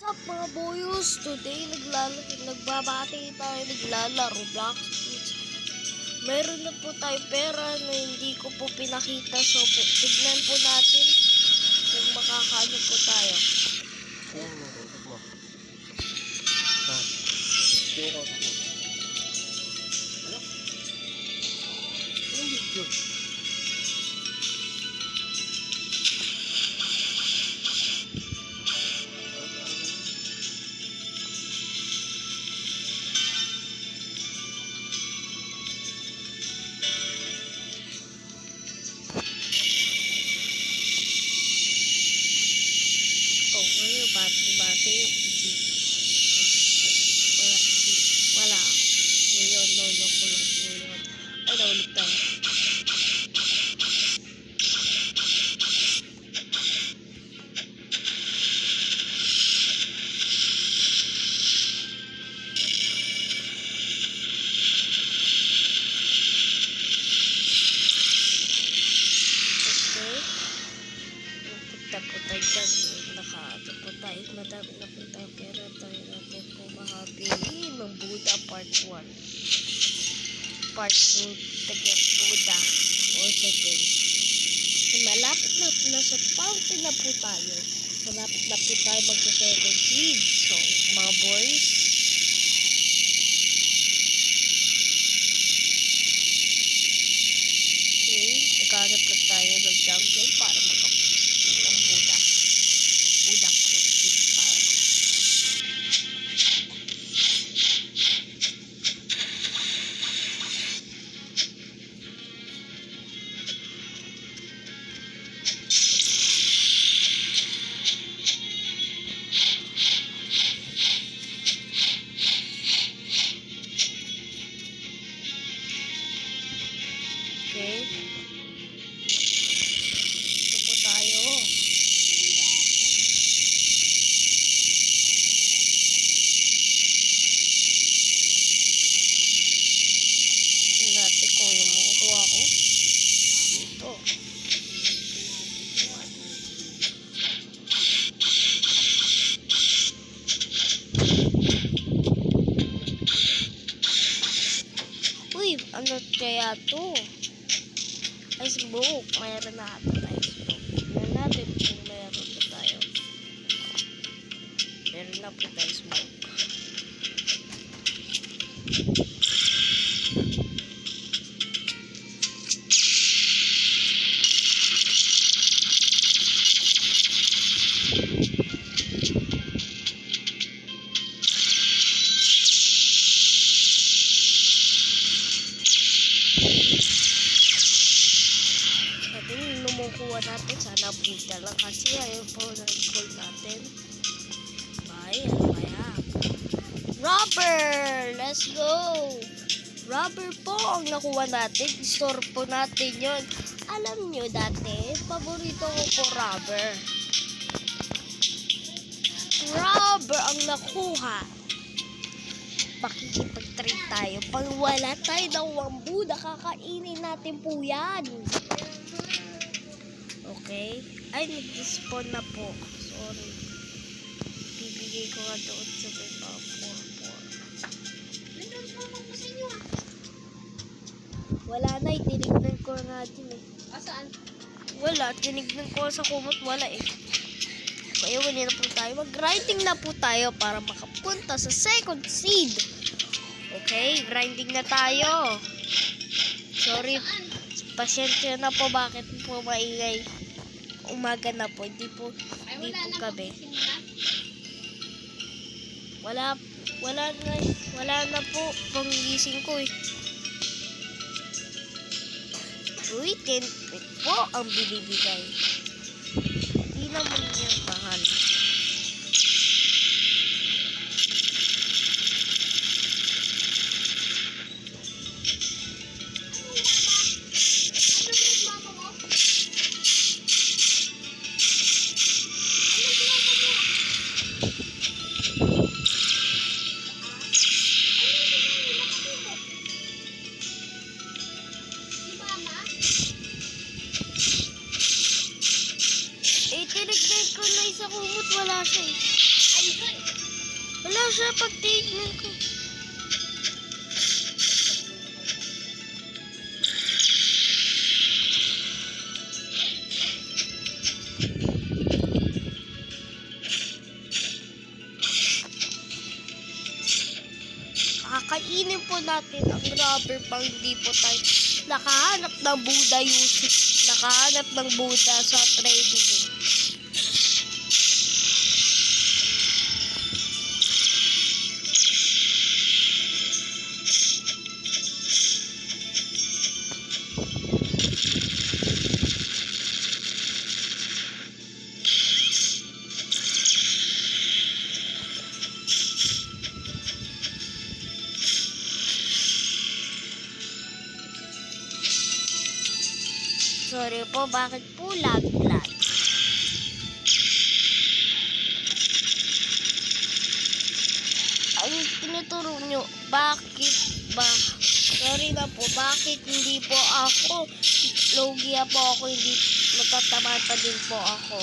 What's up mga boyos? Today nagbabati tayo, naglalaro Roblox. Meron na po tayo pera na hindi ko po pinakita, so tignan po natin kung makakaano po tayo. Bati. Wala. Ngayon, lolo ko lang po yun. Ay, naulit tayo. Punta dyan, nakaano po tayo, madami na po tayo pera, tayo natin po makabili ng Buddha Part 1 Part 2 tagat Buddha o second. Malapit na nasa fountain na po tayo, malapit na po tayo magsa-second seed. So mga boys, okay, nagkahanap lang tayo ng jungle para makapunta ng Buddha Part 6 tayo. Okay. Ito po tayo. Tingnan natin kung ano makukuha ko. Ito. Uy, ano kaya to? Ice smoke. Mayroon na ata tayo smoke. Tignan natin kung mayroon pa tayo. Meron na po tayo smoke. Lumukuha natin, sana buta lang kasi ayaw po na-call natin. Bye, ano kaya? Rubber! Let's go! Rubber po ang nakuha natin. Store po natin yun. Alam nyo dati, paborito ko po rubber. Rubber ang nakuha. Pakikipag-trade tayo. Pag wala tayo ng wambuda, kakainin natin po yan. Okay. Ay, nag-despawn na po. Sorry. Bibigay ko nga doon sa baba. 4. Wala na, tinignan ko na din eh. Saan? Wala, tinignan ko sa kumot. Wala eh. Kaya wala na po tayo. Mag-grinding na po tayo para makapunta sa second seed. Okay, grinding na tayo. Sorry. Pasyensya na po, bakit po maingay. Umaga na po, hindi po gabi. Wala na po panggising ko eh. Uy, 10 po ang binibigay. Hindi naman yan mahal. Tinignan ko na isa kumot, wala siya eh. siya pag tignan ko. Kakainin po natin ang rubber pang hindi po tayo nakahanap ng Buddha using. Nakahanap ng Buddha sa trading. Sorry po, bakit po lag-lag? Ang tinuturo nyo, bakit ba? Sorry na po, bakit hindi po ako? Logia po ako, hindi matatamaan pa din po ako.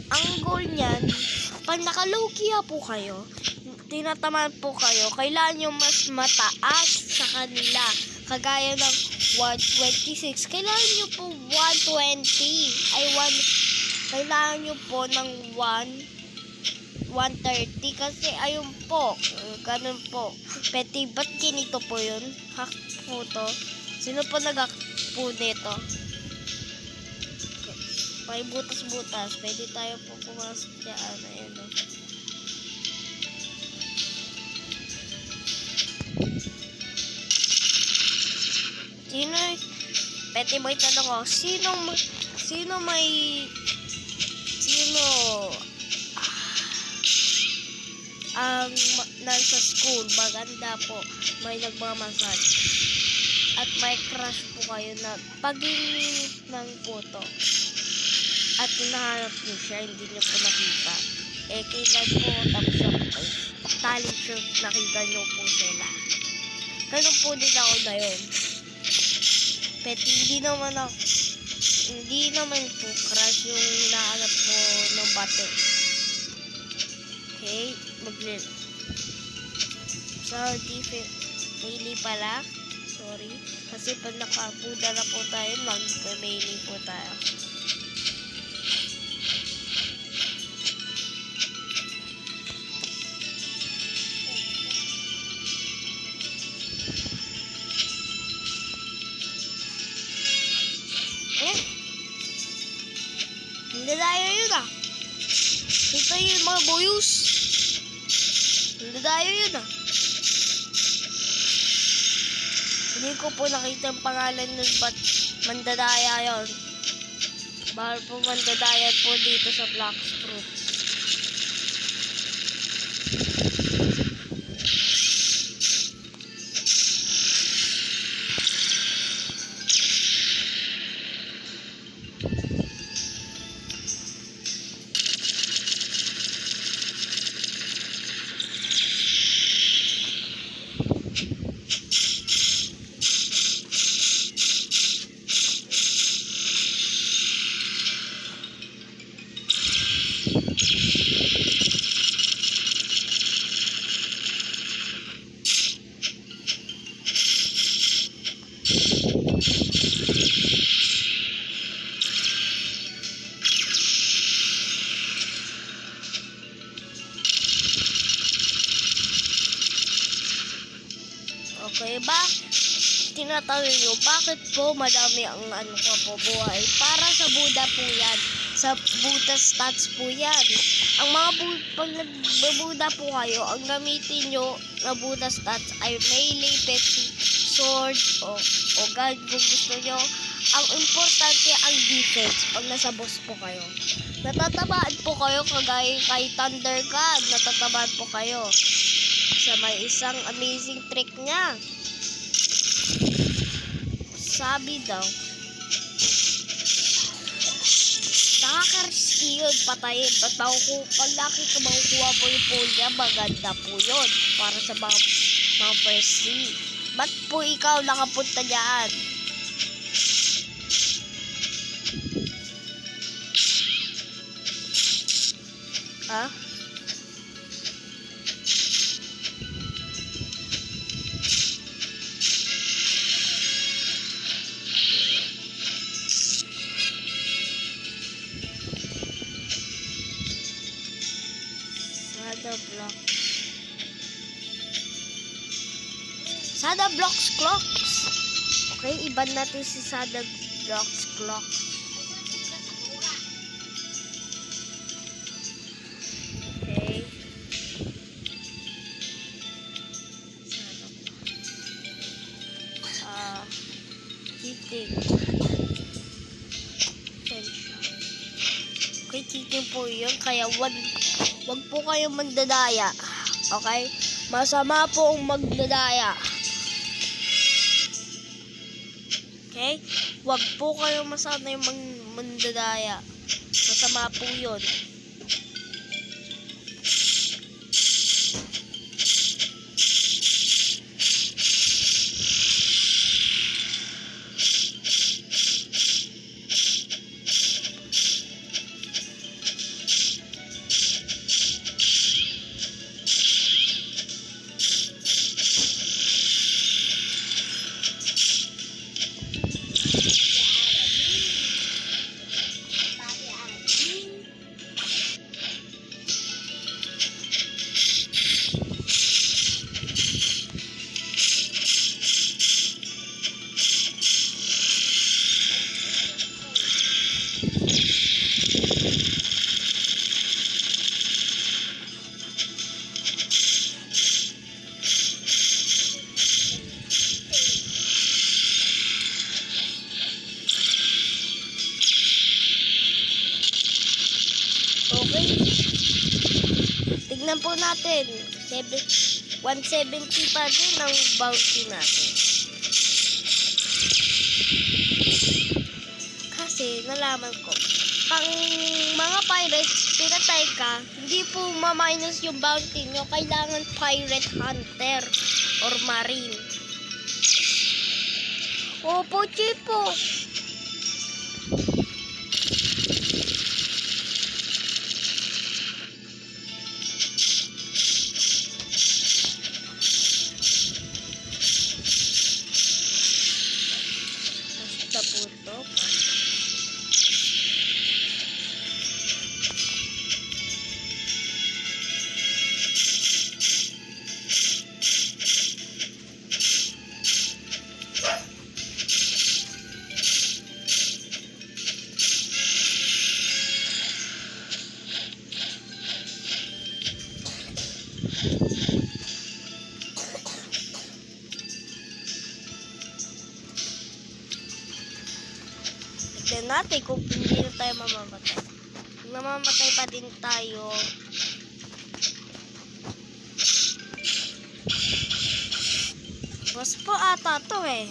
Ang goal niyan, pag nakalogia po kayo, tinatamaan po kayo, kailangan nyo mas mataas sa kanila. Kagaya ng 126, kailangan nyo po 120. Kailangan nyo po ng 130 kasi ayun po, ganun po. Peti, ba't ganito po yun? Hack po to. Sino po nag-hack po nito? May butas-butas. Pwede tayo po pumasok dyan. Ayun o. Peti, may tanong ko. Sino ang nasa school, maganda po, may nagmamassage at may crush po kayo na pag-init ng photo at hinahanap niyo siya, hindi niyo po nakita. Kailan po tapos ako talent show, nakita niyo po sila. Ganun po din ako na yun. Peti, hindi naman po crush yung hinahanap po ng bate. Okay, so, mili pala. Sorry. Kasi pag nakapuda na po tayo, mag-mailing po tayo. Hindi tayo yun ah. Ito yung mga boyos. Hindi tayo yun ah. Hindi ko po nakita ang pangalan nun, but mandadaya yun. Bahal po mandadaya po dito sa Black Fruits. Okay ba? Tinatanong nyo, bakit po madami ang buhay? Para sa Buddha po yan. Sa Buddha stats po yan. Ang mga pag nagbabuda po kayo, ang gamitin nyo na Buddha stats ay melee, peti, sword, o gun kung gusto nyo. Ang importante ang defense pag nasa boss po kayo. Natatamaan po kayo kagaya kay Thunder God. Natatamaan po kayo. Sa may isang amazing trick niya. Sabi daw, nakaka-risky yun, patayin. Pag nakita makukuha po yung pole niya, maganda po yun. Para sa mga first sea. Ba't po ikaw nakapunta dyan? Ha? Sada block. Sada blocks clocks. Okay, iban natin si Sada blocks clocks. Okay. Cheating. Okay, cheating po yun. Kaya wag po kayong magdadaya. Okay? Masama po ang magdadaya. Okay? Wag po kayong masanay magdadaya. Masama po yun. Okay. Tignan po natin. 170 pa din ang bounty natin. Kasi nalaman ko, pang mga pirates, pinatay ka, hindi po ma-minus yung bounty nyo. Kailangan pirate hunter or marine. Opo, Chipo. Tignan natin kung hindi na tayo mamamatay. Kung namamatay pa din tayo, boss po ata to eh.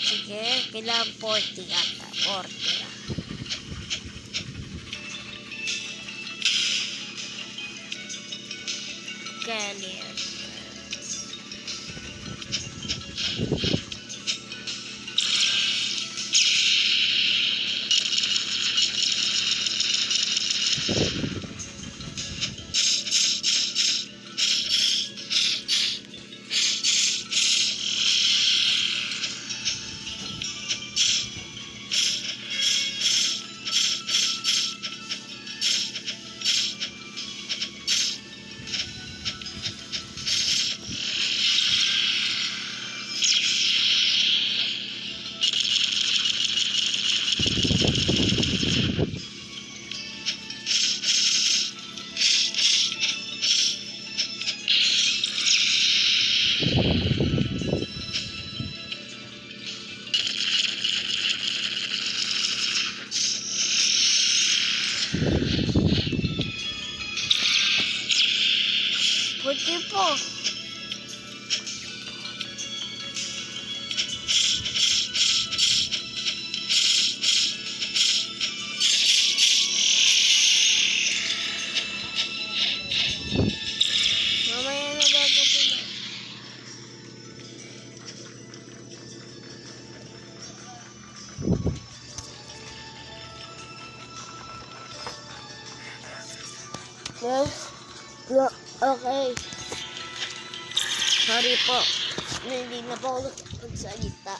Sige, kailangan 40 ata. 40 na. Ganyan. Puti po. Mamaya na bago po na. Okay. Sorry po. Hindi na po ako magsalita.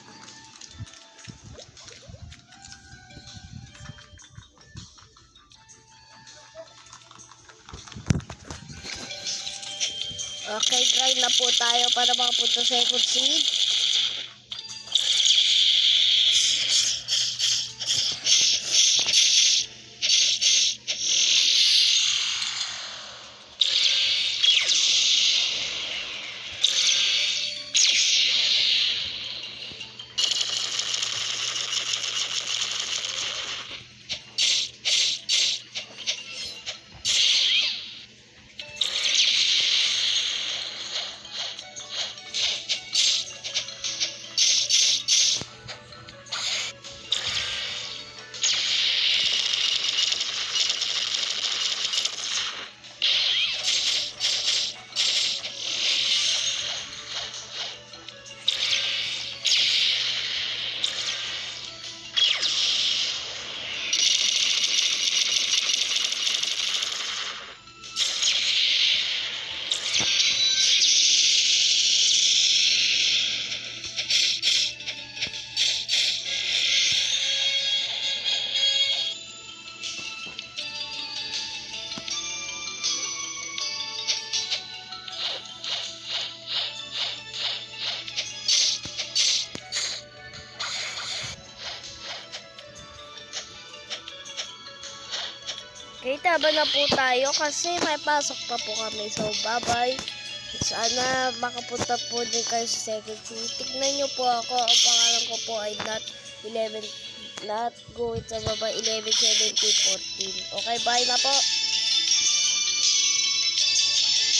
Okay, grind na po tayo para makapunta sa second seed. Okay, taba na po tayo kasi may pasok pa po kami. So, bye-bye. Sana makapunta po din kayo sa second seed. Tignan nyo po ako. Ang pangalan ko po ay not go sa baba 11, 17, 14. Okay, bye na po.